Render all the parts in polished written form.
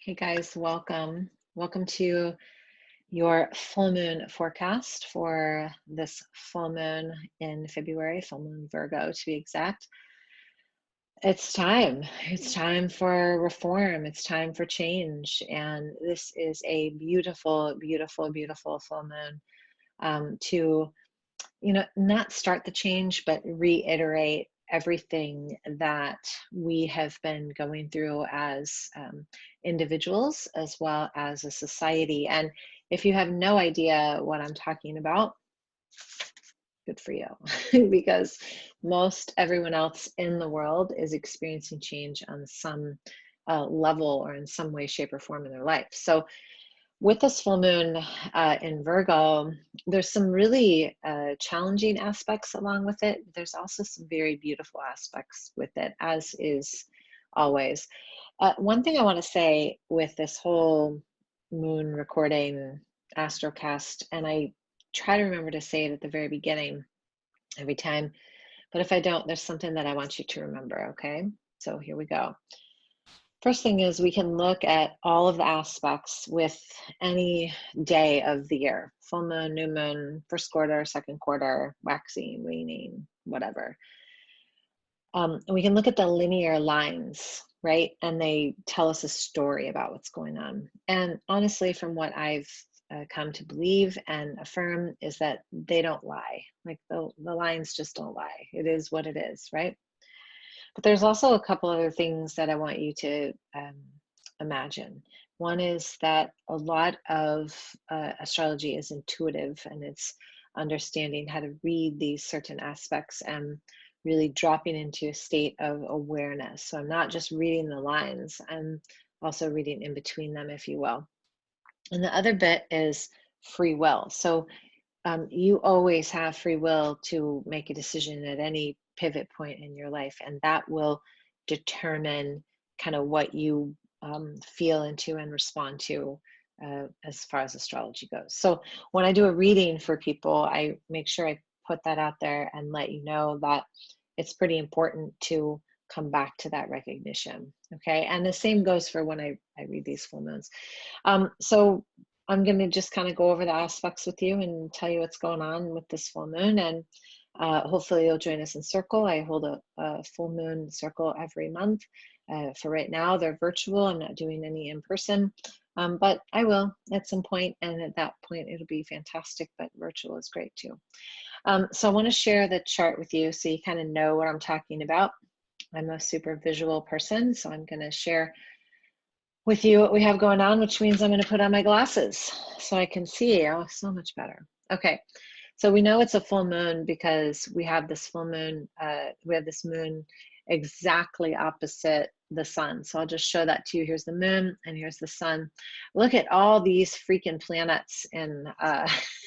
Hey guys, welcome. Welcome to your full moon forecast for this full moon in February, full moon Virgo to be exact. It's time. It's time for reform. It's time for change. And this is a beautiful, beautiful, beautiful full moon to not start the change, but reiterate everything that we have been going through as individuals as well as a society. And if you have no idea what I'm talking about, good for you, because most everyone else in the world is experiencing change on some level or in some way, shape, or form in their life. So with this full moon in Virgo, there's some really challenging aspects along with it. There's also some very beautiful aspects with it, as is always. One thing I want to say with this whole moon recording astrocast, and I try to remember to say it at the very beginning every time, but if I don't, there's something that I want you to remember, okay? So here we go. First thing is we can look at all of the aspects with any day of the year, full moon, new moon, first quarter, second quarter, waxing, waning, whatever. And we can look at the linear lines, right? And they tell us a story about what's going on. And honestly, from what I've come to believe and affirm is that they don't lie. Like the lines just don't lie. It is what it is, right? But there's also a couple other things that I want you to imagine. One is that a lot of astrology is intuitive, and it's understanding how to read these certain aspects and really dropping into a state of awareness. So I'm not just reading the lines, I'm also reading in between them, if you will. And the other bit is free will. So you always have free will to make a decision at any pivot point in your life, and that will determine kind of what you feel into and respond to as far as astrology goes. So when I do a reading for people, I make sure I put that out there and let you know that it's pretty important to come back to that recognition. Okay, and the same goes for when I read these full moons. So I'm going to just kind of go over the aspects with you and tell you what's going on with this full moon. And hopefully you'll join us in circle. I hold a full moon circle every month. For right now, they're virtual. I'm not doing any in person, but I will at some point. And at that point, it'll be fantastic, but virtual is great too. So I want to share the chart with you so you kind of know what I'm talking about. I'm a super visual person, so I'm going to share with you what we have going on, which means I'm going to put on my glasses so I can see. Oh, so much better. Okay, so we know it's a full moon because we have this full moon, we have this moon exactly opposite the sun. So I'll just show that to you. Here's the moon and here's the sun. Look at all these freaking planets in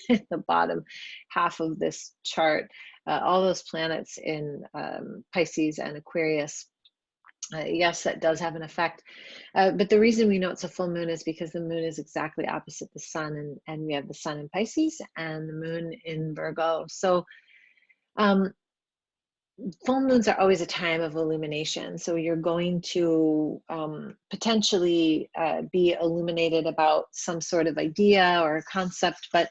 the bottom half of this chart. All those planets in Pisces and Aquarius. Yes, that does have an effect. But the reason we know it's a full moon is because the moon is exactly opposite the sun, and we have the sun in Pisces and the moon in Virgo. So full moons are always a time of illumination. So you're going to potentially be illuminated about some sort of idea or concept, but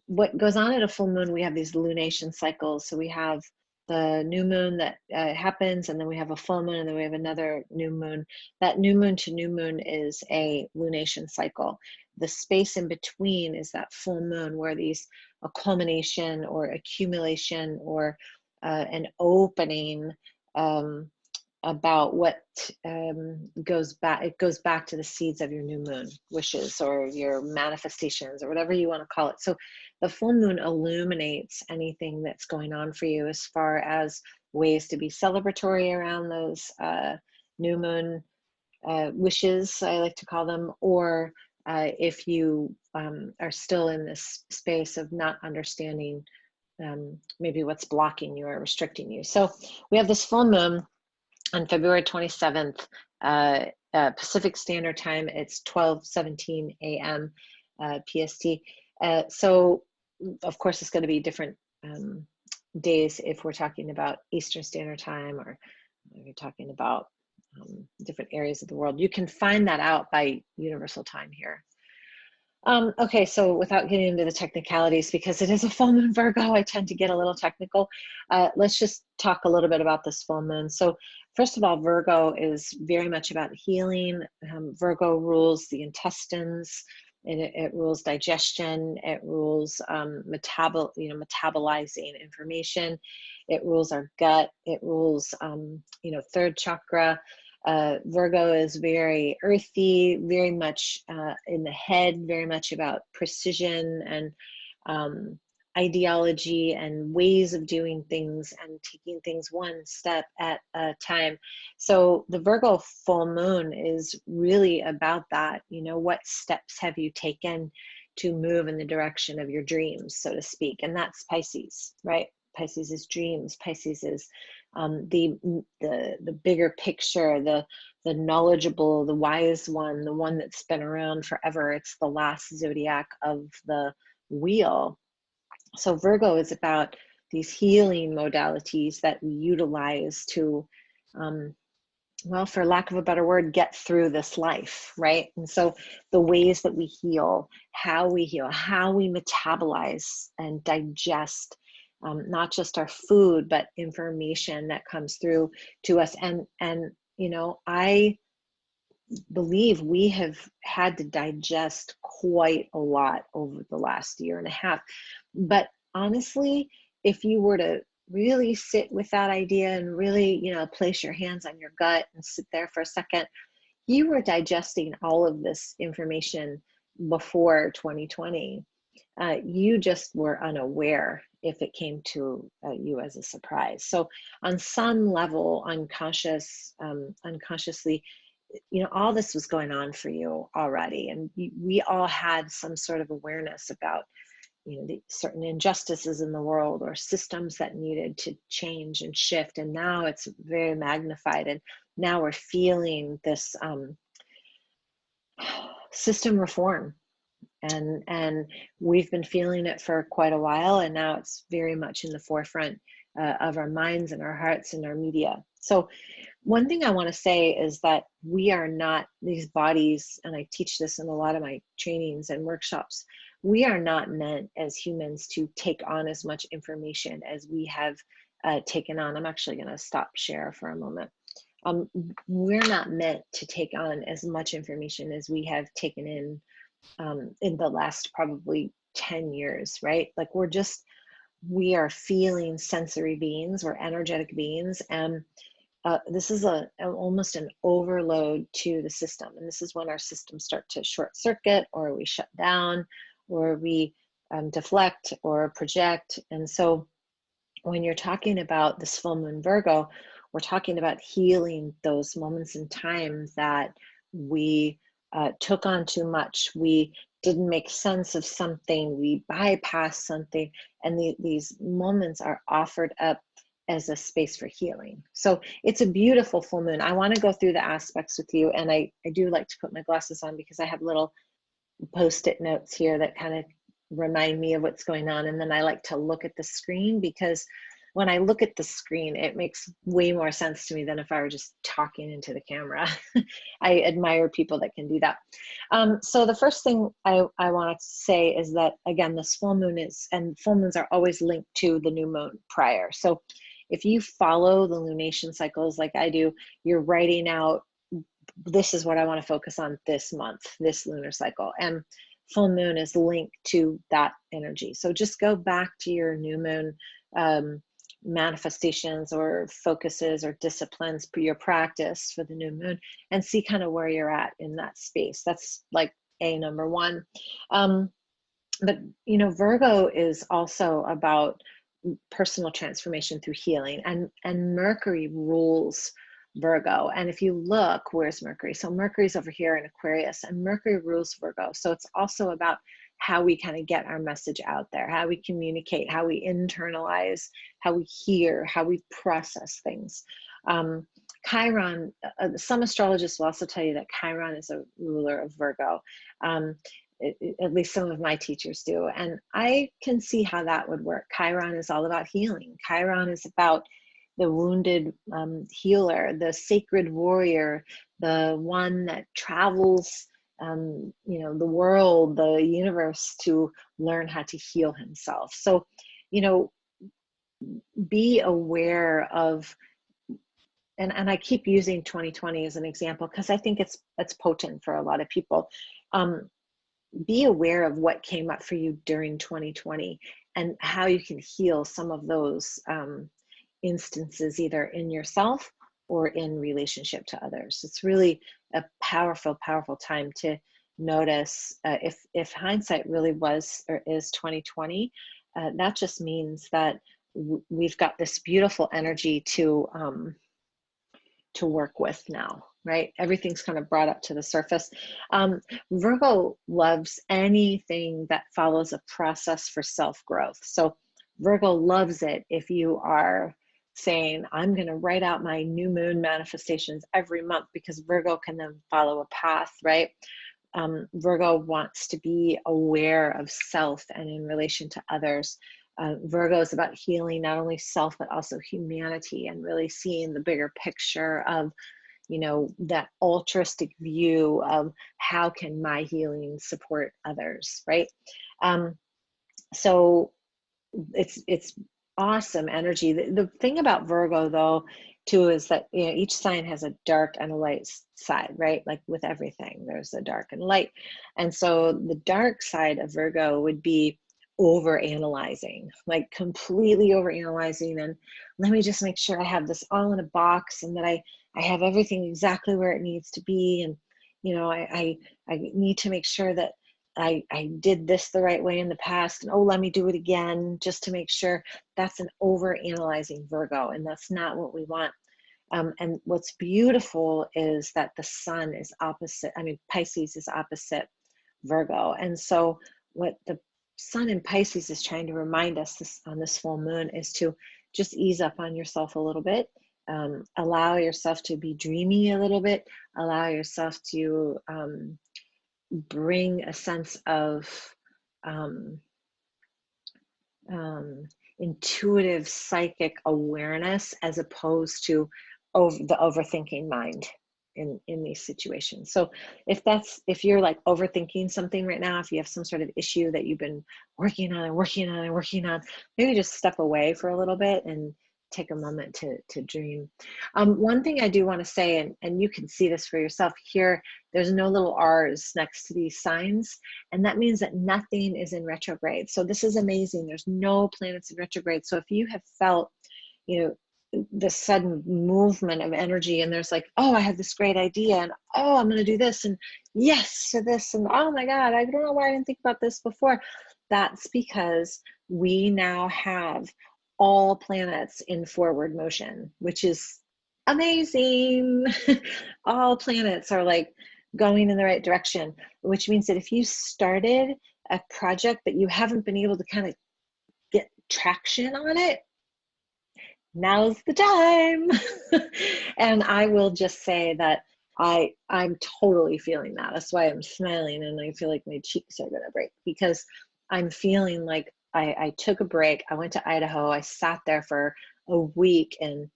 what goes on at a full moon, we have these lunation cycles. So we have the new moon that happens, and then we have a full moon, and then we have another new moon. That new moon to new moon is a lunation cycle. The space in between is that full moon where a culmination or accumulation or an opening about what goes back. It goes back to the seeds of your new moon wishes or your manifestations or whatever you want to call it. So the full moon illuminates anything that's going on for you as far as ways to be celebratory around those new moon wishes, I like to call them, or if you are still in this space of not understanding maybe what's blocking you or restricting you. So we have this full moon on February 27th, Pacific Standard Time. It's 12:17 a.m. PST. So of course it's going to be different days if we're talking about Eastern Standard Time or if you're talking about different areas of the world. You can find that out by universal time here. Okay, so without getting into the technicalities, because it is a full moon Virgo, I tend to get a little technical. Let's just talk a little bit about this full moon. So first of all, Virgo is very much about healing. Virgo rules the intestines, and it rules digestion. It rules metabolizing information. It rules our gut. It rules third chakra. Virgo is very earthy, very much in the head, very much about precision and ideology and ways of doing things and taking things one step at a time. So the Virgo full moon is really about that. What steps have you taken to move in the direction of your dreams, so to speak? And that's Pisces, right? Pisces is dreams. Pisces is the bigger picture, the knowledgeable, the wise one, the one that's been around forever. It's the last zodiac of the wheel. So Virgo is about these healing modalities that we utilize to, well, for lack of a better word, get through this life, right? And so the ways that we heal, how we metabolize and digest, not just our food, but information that comes through to us. And I believe we have had to digest quite a lot over the last year and a half. But honestly, if you were to really sit with that idea and really, place your hands on your gut and sit there for a second, you were digesting all of this information before 2020. You just were unaware if it came to you as a surprise. So on some level, unconsciously, all this was going on for you already. And we all had some sort of awareness about, the certain injustices in the world or systems that needed to change and shift. And now it's very magnified. And now we're feeling this system reform. And we've been feeling it for quite a while, and now it's very much in the forefront of our minds and our hearts and our media. So one thing I want to say is that we are not these bodies, and I teach this in a lot of my trainings and workshops, we are not meant as humans to take on as much information as we have taken on. I'm actually going to stop share for a moment. We're not meant to take on as much information as we have taken in the last probably 10 years, right? Like we are feeling sensory beings, we're energetic beings, and this is almost an overload to the system. And this is when our systems start to short circuit, or we shut down, or we deflect or project. And so when you're talking about this full moon Virgo, we're talking about healing those moments in time that we took on too much. We didn't make sense of something. We bypassed something. And these moments are offered up as a space for healing. So it's a beautiful full moon. I want to go through the aspects with you. And I do like to put my glasses on because I have little post-it notes here that kind of remind me of what's going on. And then I like to look at the screen, because when I look at the screen, it makes way more sense to me than if I were just talking into the camera. I admire people that can do that. So the first thing I want to say is that, again, this full moon and full moons are always linked to the new moon prior. So if you follow the lunation cycles like I do, you're writing out, this is what I want to focus on this month, this lunar cycle. And full moon is linked to that energy. So just go back to your new moon manifestations or focuses or disciplines for your practice for the new moon, and see kind of where you're at in that space. That's like number one. But Virgo is also about personal transformation through healing, and Mercury rules Virgo. And if you look, where's Mercury? So Mercury's over here in Aquarius, and Mercury rules Virgo. So it's also about how we kind of get our message out there, how we communicate, how we internalize, how we hear, how we process things. Chiron, some astrologists will also tell you that Chiron is a ruler of Virgo. At least some of my teachers do. And I can see how that would work. Chiron is all about healing. Chiron is about the wounded healer, the sacred warrior, the one that travels, the world, the universe to learn how to heal himself. So, you know, be aware of, and I keep using 2020 as an example because I think it's potent for a lot of people. Be aware of what came up for you during 2020 and how you can heal some of those instances, either in yourself or in relationship to others. It's really a powerful, powerful time to notice if hindsight really was or is 2020. That just means that we've got this beautiful energy to work with now, right? Everything's kind of brought up to the surface. Virgo loves anything that follows a process for self-growth. So Virgo loves it if you are saying, I'm going to write out my new moon manifestations every month, because Virgo can then follow a path, right? Virgo wants to be aware of self and in relation to others. Virgo is about healing not only self, but also humanity, and really seeing the bigger picture of, that altruistic view of how can my healing support others, right? So it's awesome energy. The thing about Virgo, though, too, is that each sign has a dark and a light side, right? Like with everything, there's a dark and light. And so the dark side of Virgo would be over analyzing, like completely over analyzing, and let me just make sure I have this all in a box and that I have everything exactly where it needs to be. And I need to make sure that I did this the right way in the past, and let me do it again just to make sure. That's an over analyzing Virgo, and that's not what we want. And what's beautiful is that the sun is opposite. Pisces is opposite Virgo. And so what the sun in Pisces is trying to remind us on this full moon is to just ease up on yourself a little bit. Allow yourself to be dreamy a little bit. Allow yourself to bring a sense of intuitive psychic awareness, as opposed to the overthinking mind in these situations. So if you're like overthinking something right now, if you have some sort of issue that you've been working on, maybe just step away for a little bit and take a moment to dream. One thing I do want to say, and you can see this for yourself here, there's no little R's next to these signs, and that means that nothing is in retrograde. So this is amazing. There's no planets in retrograde. So if you have felt, the sudden movement of energy, and there's like, I have this great idea, and I'm going to do this, and yes to this, and oh my God, I don't know why I didn't think about this before. That's because we now have all planets in forward motion, which is amazing. All planets are like going in the right direction, which means that if you started a project but you haven't been able to kind of get traction on it, now's the time. And I will just say that I'm totally feeling that. That's why I'm smiling and I feel like my cheeks are gonna break, because I'm feeling like I took a break. I went to Idaho. I sat there for a week in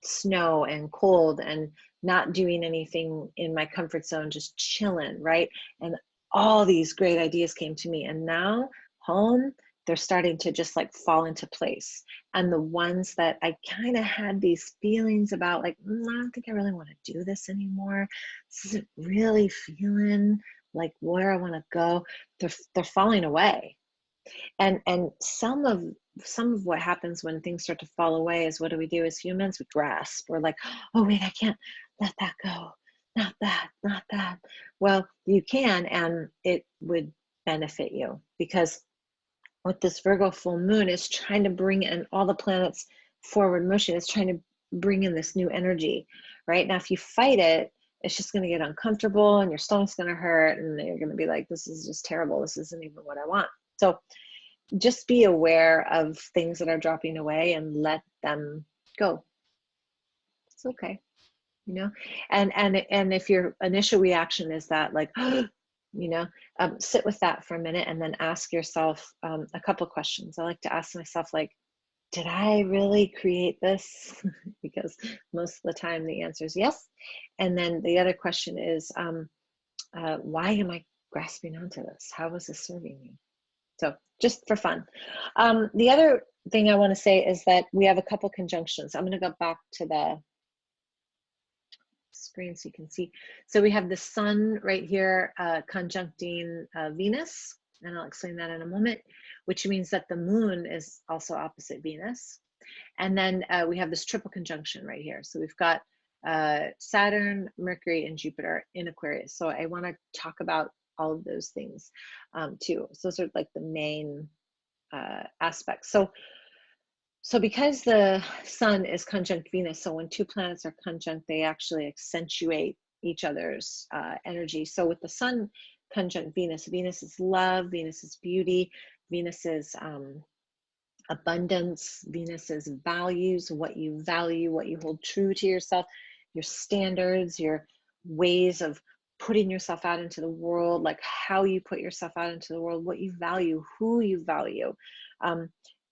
snow and cold and not doing anything in my comfort zone, just chilling, right? And all these great ideas came to me. And now home, they're starting to just like fall into place. And the ones that I kind of had these feelings about, like, I don't think I really want to do this anymore. This isn't really feeling like where I want to go. They're falling away. And some of what happens when things start to fall away is, what do we do as humans? We grasp. We're like, oh wait, I can't let that go. Not that, not that. Well, you can, and it would benefit you, because what this Virgo full moon is trying to bring in, all the planets forward motion is trying to bring in this new energy, right? Now, if you fight it, it's just going to get uncomfortable and your stomach's going to hurt and you're going to be like, this is just terrible. This isn't even what I want. So just be aware of things that are dropping away and let them go. It's okay, and if your initial reaction is that, like, sit with that for a minute and then ask yourself a couple questions. I like to ask myself, like, did I really create this? Because most of the time the answer is yes. And then the other question is, why am I grasping onto this? How is this serving me? So just for fun. The other thing I want to say is that we have a couple conjunctions. I'm going to go back to the screen so you can see. So we have the sun right here conjuncting Venus, and I'll explain that in a moment, which means that the moon is also opposite Venus. And then we have this triple conjunction right here. So we've got Saturn, Mercury, and Jupiter in Aquarius. So I want to talk about all of those things too. So those are like the main aspects. So because the sun is conjunct Venus, so when two planets are conjunct, they actually accentuate each other's energy. So with the sun conjunct Venus, Venus is love, Venus is beauty, Venus is abundance, Venus is values, what you value, what you hold true to yourself, your standards, your ways of putting yourself out into the world, like how you put yourself out into the world, what you value, who you value.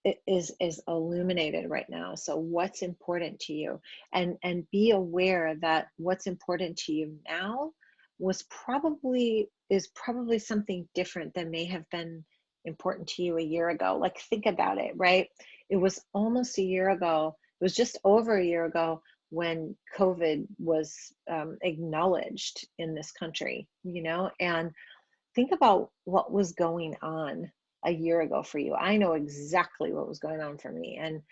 It is illuminated right now. So what's important to you, and be aware that what's important to you now is probably something different than may have been important to you a year ago. Like, think about it, right? It was almost a year ago. It was just over a year ago when COVID was acknowledged in this country, you know, and think about what was going on a year ago for you. I know exactly what was going on for me, and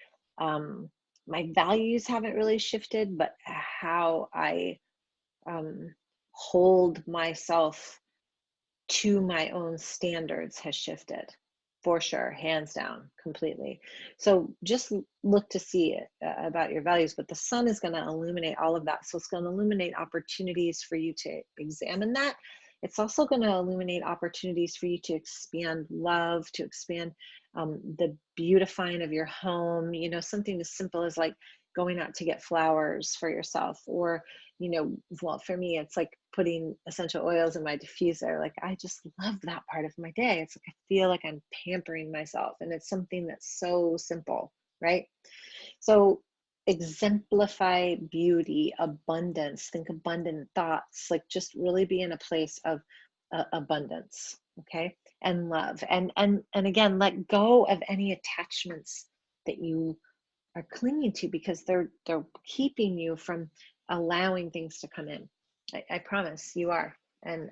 my values haven't really shifted, but how I hold myself to my own standards has shifted, for sure, hands down, completely. So just look to see it about your values, but the sun is going to illuminate all of that. So it's going to illuminate opportunities for you to examine that. It's also going to illuminate opportunities for you to expand love, to expand the beautifying of your home, you know, something as simple as like going out to get flowers for yourself, or, you know, well, for me, it's like putting essential oils in my diffuser. Like, I just love that part of my day. It's like, I feel like I'm pampering myself, and it's something that's so simple, right? So exemplify beauty, abundance, think abundant thoughts, like just really be in a place of abundance, okay? And love. And again, let go of any attachments that you are clinging to, because they're keeping you from allowing things to come in. I promise you are. And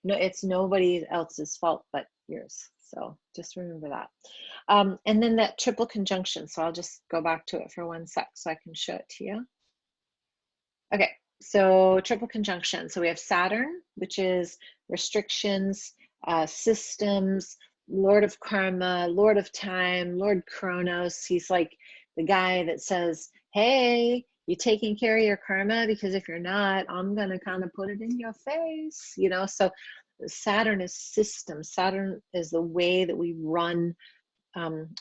no, it's nobody else's fault but yours. So just remember that. And then that triple conjunction. So I'll just go back to it for 1 sec so I can show it to you. Okay, so triple conjunction. So we have Saturn, which is restrictions, systems, Lord of Karma, Lord of Time, Lord Kronos. He's like the guy that says, hey, you taking care of your karma? Because if you're not, I'm going to kind of put it in your face, you know? So Saturn is system. Saturn is the way that we run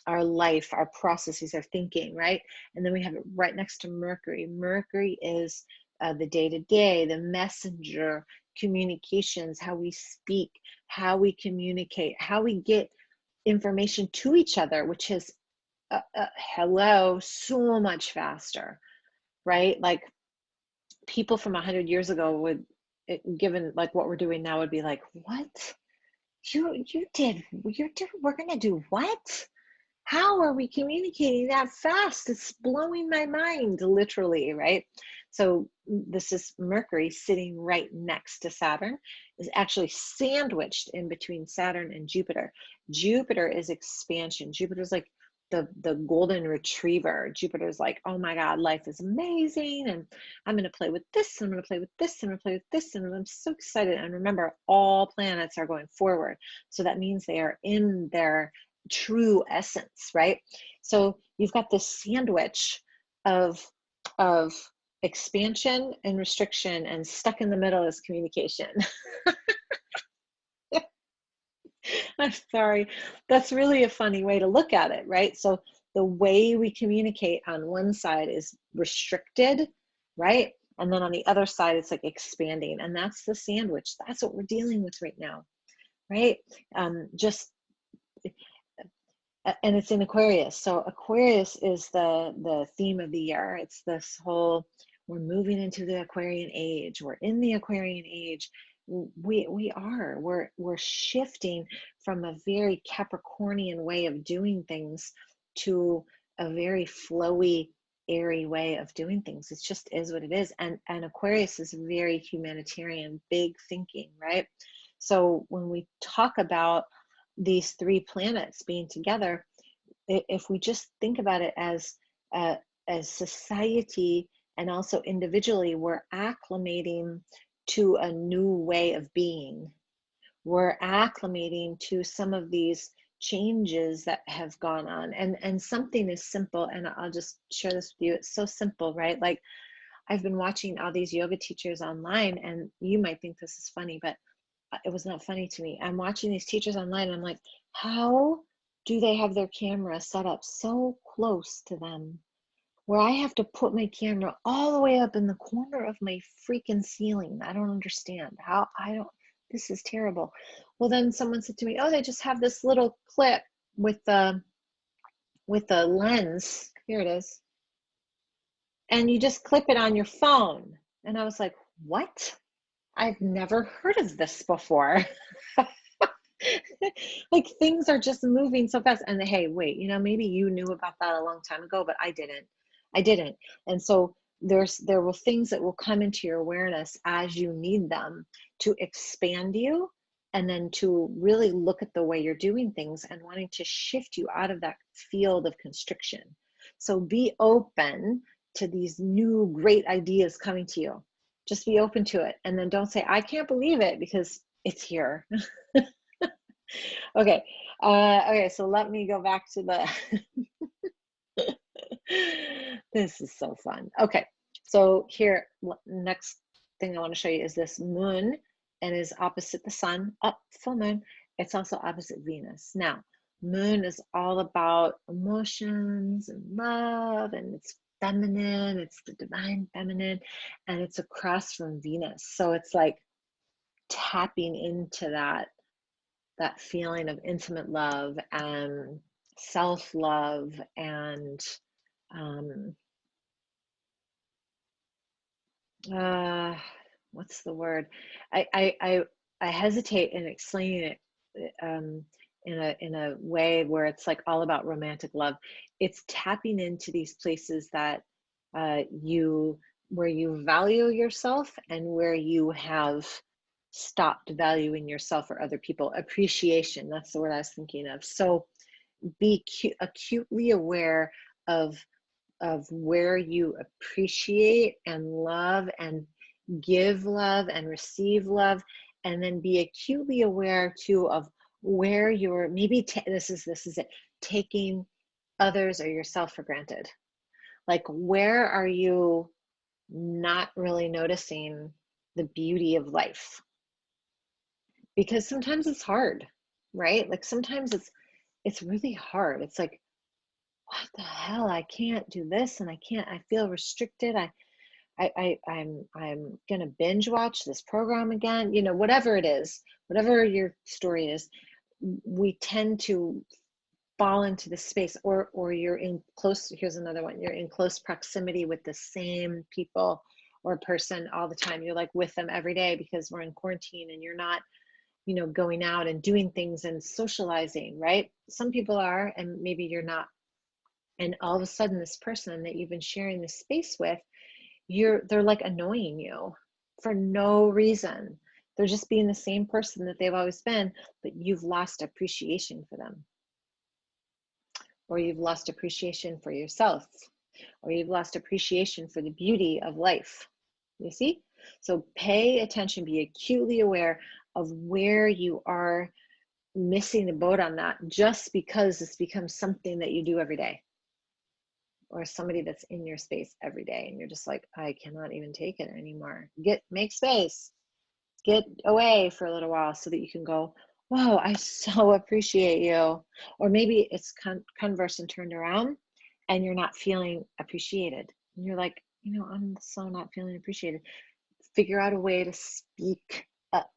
our life, our processes, our thinking, right? And then we have it right next to Mercury. Mercury is the day-to-day, the messenger, communications, how we speak, how we communicate, how we get information to each other, which is hello, so much faster, right? Like, people from 100 years ago would, given like what we're doing now, would be like, what? We're gonna do what? How are we communicating that fast? It's blowing my mind, literally, right? So this is Mercury sitting right next to Saturn, is actually sandwiched in between Saturn and Jupiter. Jupiter is expansion. Jupiter's like the golden retriever. Jupiter's like, oh my God, life is amazing, and I'm going to play with this, and I'm going to play with this, and I'm going to play with this, and I'm so excited. And remember, all planets are going forward, so that means they are in their true essence, right? So you've got this sandwich of expansion and restriction, and stuck in the middle is communication. I'm sorry. That's really a funny way to look at it, right? So the way we communicate on one side is restricted, right? And then on the other side, it's like expanding. And that's the sandwich. That's what we're dealing with right now, right? Just and it's in Aquarius. So Aquarius is the theme of the year. It's this whole, we're moving into the Aquarian age. We're in the Aquarian age. We're shifting from a very Capricornian way of doing things to a very flowy, airy way of doing things. It just is what it is. And Aquarius is very humanitarian, big thinking, right? So when we talk about these three planets being together, if we just think about it as society and also individually, we're acclimating to a new way of being. We're acclimating to some of these changes that have gone on, and something is simple, and I'll just share this with you. It's so simple, right? Like, I've been watching all these yoga teachers online, and you might think this is funny, but it was not funny to me. I'm watching these teachers online and I'm like, how do they have their camera set up so close to them where I have to put my camera all the way up in the corner of my freaking ceiling? I don't understand how. This is terrible. Well, then someone said to me, oh, they just have this little clip with the lens. Here it is. And you just clip it on your phone. And I was like, what? I've never heard of this before. Like, things are just moving so fast. And hey, wait, maybe you knew about that a long time ago, but I didn't. And so there will things that will come into your awareness as you need them to expand you, and then to really look at the way you're doing things and wanting to shift you out of that field of constriction. So be open to these new great ideas coming to you. Just be open to it. And then don't say, I can't believe it, because it's here. Okay. Okay. So let me go back to the, this is so fun. Okay. So here, next thing I want to show you is this moon, and is opposite the sun, full moon. It's also opposite Venus. Now, moon is all about emotions and love, and it's feminine, it's the divine feminine, and it's across from Venus. So it's like tapping into that feeling of intimate love and self-love and what's the word? I hesitate in explaining it in a way where it's like all about romantic love. It's tapping into these places that where you value yourself, and where you have stopped valuing yourself or other people. Appreciation, that's the word I was thinking of. So be acutely aware of where you appreciate and love and give love and receive love, and then be acutely aware too of where you're maybe this is it, taking others or yourself for granted. Like, where are you not really noticing the beauty of life? Because sometimes it's hard, right? Like, sometimes it's really hard. It's like, what the hell? I can't do this, and I feel restricted. I'm gonna binge watch this program again. Whatever it is, whatever your story is, we tend to fall into the space, or you're in close, here's another one, you're in close proximity with the same people or person all the time. You're like with them every day because we're in quarantine, and you're not, going out and doing things and socializing, right? Some people are, and maybe you're not. And all of a sudden, this person that you've been sharing this space with, they're like annoying you for no reason. They're just being the same person that they've always been, but you've lost appreciation for them. Or you've lost appreciation for yourself, or you've lost appreciation for the beauty of life. You see? So pay attention, be acutely aware of where you are missing the boat on that, just because it's become something that you do every day, or somebody that's in your space every day, and you're just like, I cannot even take it anymore. Make space, get away for a little while so that you can go, whoa, I so appreciate you. Or maybe it's converse and turned around, and you're not feeling appreciated. And you're like, I'm so not feeling appreciated. Figure out a way to speak up,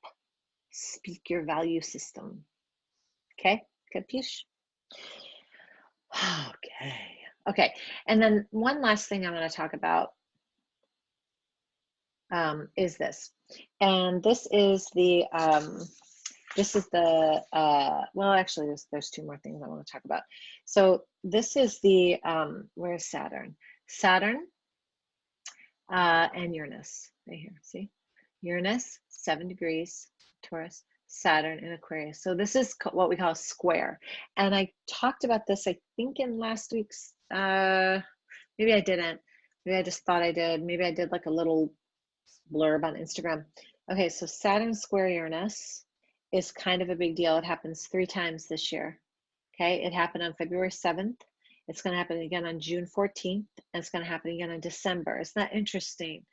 speak your value system. Okay, capiche? Okay. Okay. And then one last thing I want to talk about is this. And this is the well, actually there's two more things I want to talk about. So this is the where's Saturn? Saturn and Uranus right here. See? Uranus, 7 degrees, Taurus, Saturn in Aquarius. So this is what we call a square. And I talked about this, I think, in last week's, maybe I didn't. Maybe I just thought I did. Maybe I did like a little blurb on Instagram. Okay, so Saturn square Uranus is kind of a big deal. It happens 3 times this year. Okay, it happened on February 7th. It's going to happen again on June 14th. And it's going to happen again in December. Isn't that interesting?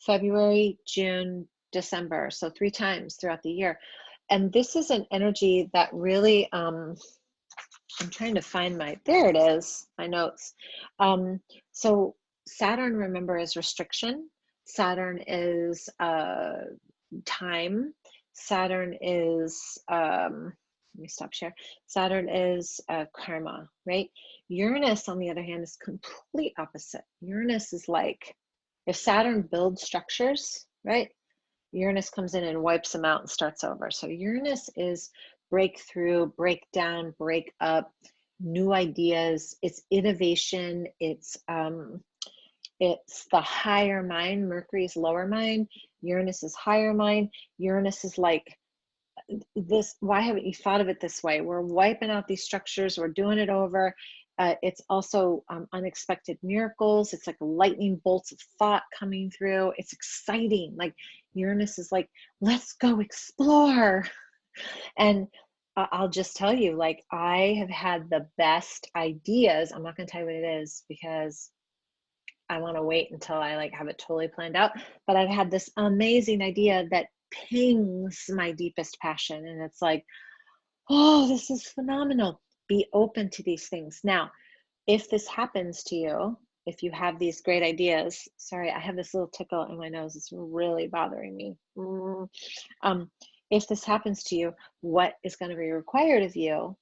February, June, December. So 3 times throughout the year. And this is an energy that really, I'm trying to find there it is, my notes. So Saturn, remember, is restriction. Saturn is time. Saturn is, let me stop share. Saturn is karma, right? Uranus, on the other hand, is complete opposite. Uranus is like, if Saturn builds structures, right? Uranus comes in and wipes them out and starts over. So Uranus is breakthrough, breakdown, break up, new ideas. It's innovation. It's the higher mind. Mercury is lower mind. Uranus is higher mind. Uranus is like this. Why haven't you thought of it this way? We're wiping out these structures. We're doing it over. It's also unexpected miracles. It's like lightning bolts of thought coming through. It's exciting. Like Uranus is like, let's go explore. And I'll just tell you, like, I have had the best ideas. I'm not going to tell you what it is because I want to wait until I like have it totally planned out. But I've had this amazing idea that pings my deepest passion. And it's like, oh, this is phenomenal. Be open to these things. Now, if this happens to you, if you have these great ideas, sorry, I have this little tickle in my nose. It's really bothering me. If this happens to you, what is going to be required of you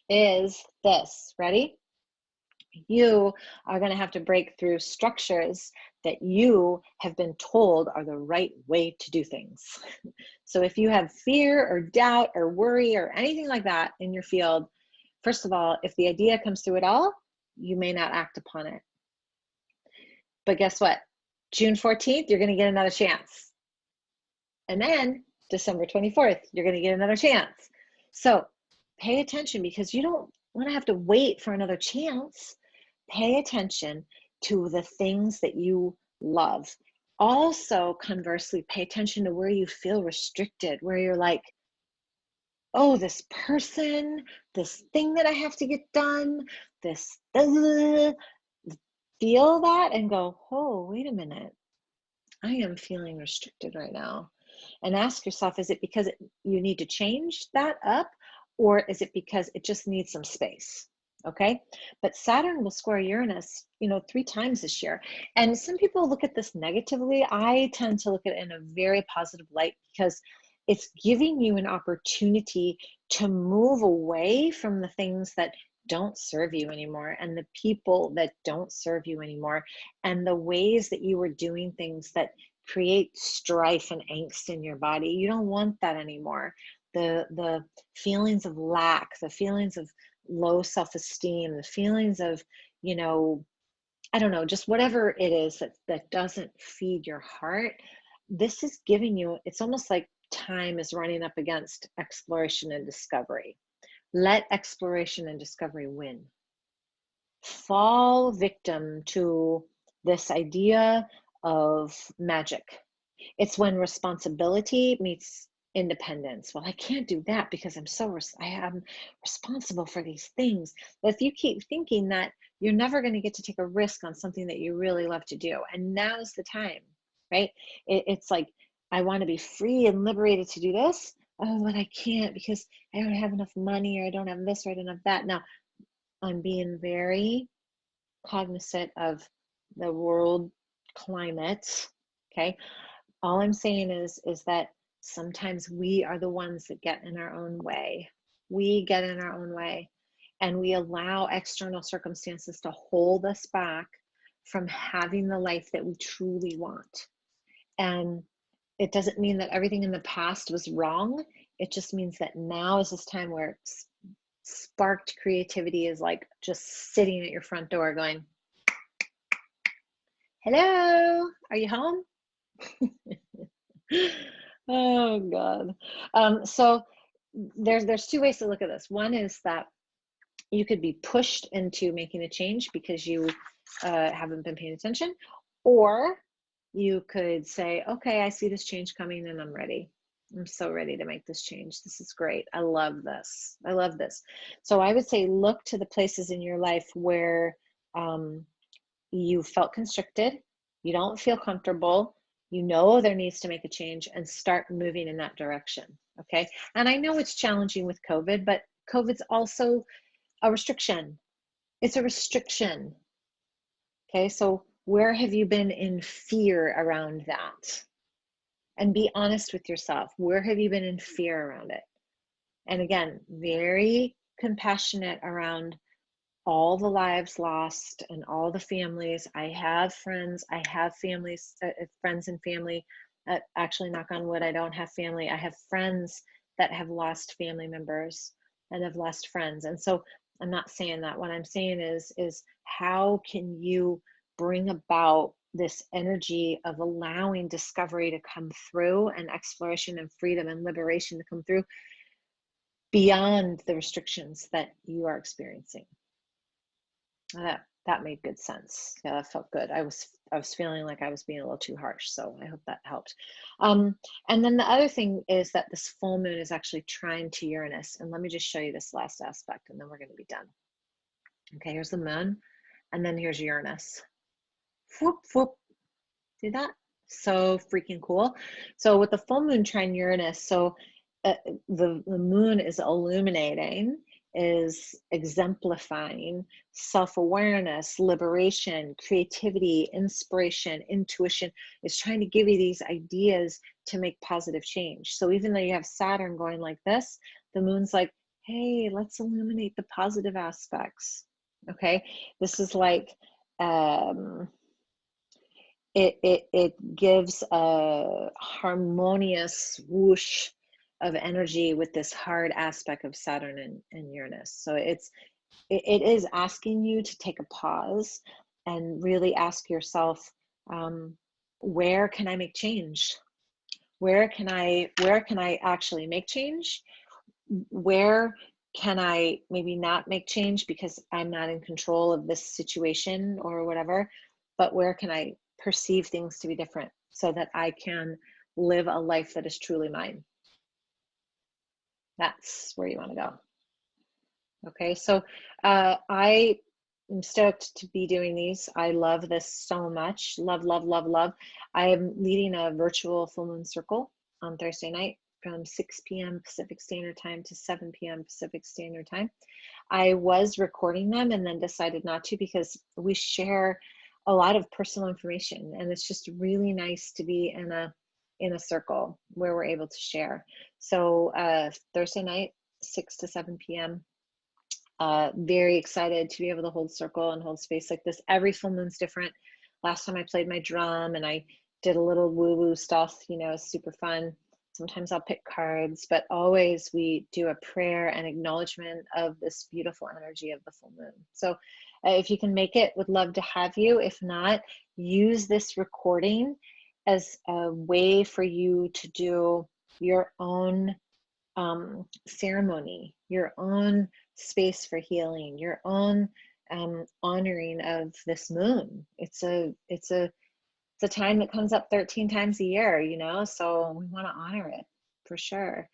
is this. Ready? You are going to have to break through structures that you have been told are the right way to do things. So if you have fear or doubt or worry or anything like that in your field, first of all, if the idea comes through at all, you may not act upon it. But guess what? June 14th, you're going to get another chance. And then December 24th, you're going to get another chance. So pay attention, because you don't want to have to wait for another chance. Pay attention to the things that you love. Also, conversely, pay attention to where you feel restricted, where you're like, oh, this person, this thing that I have to get done, this, feel that and go, oh, wait a minute. I am feeling restricted right now. And ask yourself, is it because you need to change that up, or is it because it just needs some space? Okay. But Saturn will square Uranus, 3 times this year. And some people look at this negatively. I tend to look at it in a very positive light, because it's giving you an opportunity to move away from the things that don't serve you anymore, and the people that don't serve you anymore, and the ways that you were doing things that create strife and angst in your body. You don't want that anymore. The feelings of lack, the feelings of low self-esteem, the feelings of, I don't know, just whatever it is that doesn't feed your heart. This is giving you, it's almost like time is running up against exploration and discovery. Let exploration and discovery win. Fall victim to this idea of magic. It's when responsibility meets independence. Well, I can't do that because I am responsible for these things. But if you keep thinking that, you're never going to get to take a risk on something that you really love to do. And now's the time, right? It's like, I want to be free and liberated to do this. Oh, but I can't because I don't have enough money, or I don't have this, or I don't have that. Now, I'm being very cognizant of the world climate, okay? All I'm saying is that sometimes we are the ones that get in our own way. We get in our own way. and we allow external circumstances to hold us back from having the life that we truly want. And it doesn't mean that everything in the past was wrong. It just means that now is this time where sparked creativity is like just sitting at your front door going, hello, are you home? Oh God. So there's two ways to look at this. One is that you could be pushed into making a change because you haven't been paying attention, or you could say, okay, I see this change coming and I'm ready. I'm so ready to make this change. This is great. I love this. I love this. So I would say look to the places in your life where you felt constricted, you don't feel comfortable, you know there needs to make a change, and start moving in that direction. Okay. And I know it's challenging with COVID, but COVID's also a restriction. It's a restriction. Okay. So where have you been in fear around that? And be honest with yourself. Where have you been in fear around it? And again, very compassionate around all the lives lost and all the families. I have friends, I have families, friends and family. Actually, knock on wood, I don't have family. I have friends that have lost family members and have lost friends. And so I'm not saying that. What I'm saying is how can you bring about this energy of allowing discovery to come through, and exploration and freedom and liberation to come through beyond the restrictions that you are experiencing. That made good sense. Yeah, that felt good. I was feeling like I was being a little too harsh, so I hope that helped. And then the other thing is that this full moon is actually trine to Uranus. And let me just show you this last aspect, and then we're going to be done. Okay, here's the moon, and then here's Uranus. Whoop, whoop. See that? So freaking cool. So with the full moon trine Uranus, so the moon is illuminating, is exemplifying self-awareness, liberation, creativity, inspiration, intuition. Is trying to give you these ideas to make positive change. So even though you have Saturn going like this, the moon's like, hey, let's illuminate the positive aspects. Okay, this is like it gives a harmonious whoosh of energy with this hard aspect of Saturn and Uranus. So it is asking you to take a pause and really ask yourself, where can I make change? Where can I actually make change? Where can I maybe not make change because I'm not in control of this situation or whatever, but where can I perceive things to be different so that I can live a life that is truly mine? That's where you want to go. Okay, so I am stoked to be doing these. I love this so much. Love, love, love, love. I am leading a virtual full moon circle on Thursday night from 6 p.m. Pacific Standard Time to 7 p.m. Pacific Standard Time. I was recording them and then decided not to because we share a lot of personal information, and it's just really nice to be in a circle where we're able to share. So Thursday night, 6 to 7 p.m. Very excited to be able to hold circle and hold space like this. Every full moon's different. Last time I played my drum and I did a little woo-woo stuff, super fun. Sometimes I'll pick cards, but always we do a prayer and acknowledgement of this beautiful energy of the full moon. So if you can make it, would love to have you. If not, use this recording as a way for you to do your own ceremony, your own space for healing, your own honoring of this moon. It's a time that comes up 13 times a year, so we want to honor it for sure.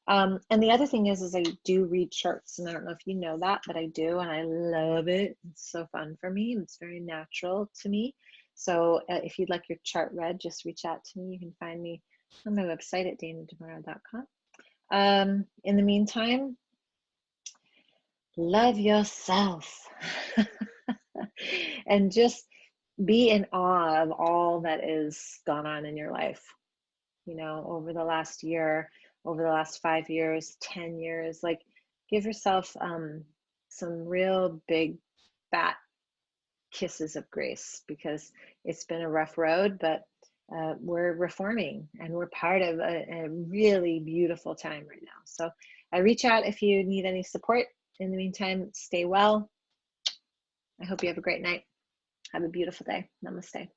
And the other thing is I do read charts, and I don't know if you know that, but I do, and I love it. It's so fun for me. It's very natural to me. So if you'd like your chart read, just reach out to me. You can find me on my website at danademara.com. In the meantime, love yourself and just be in awe of all that is gone on in your life, over the last year, over the last 5 years, 10 years. Like, give yourself some real big fat kisses of grace, because it's been a rough road, but we're reforming and we're part of a really beautiful time right now. So reach out if you need any support. In the meantime, stay well. I hope you have a great night. Have a beautiful day. Namaste.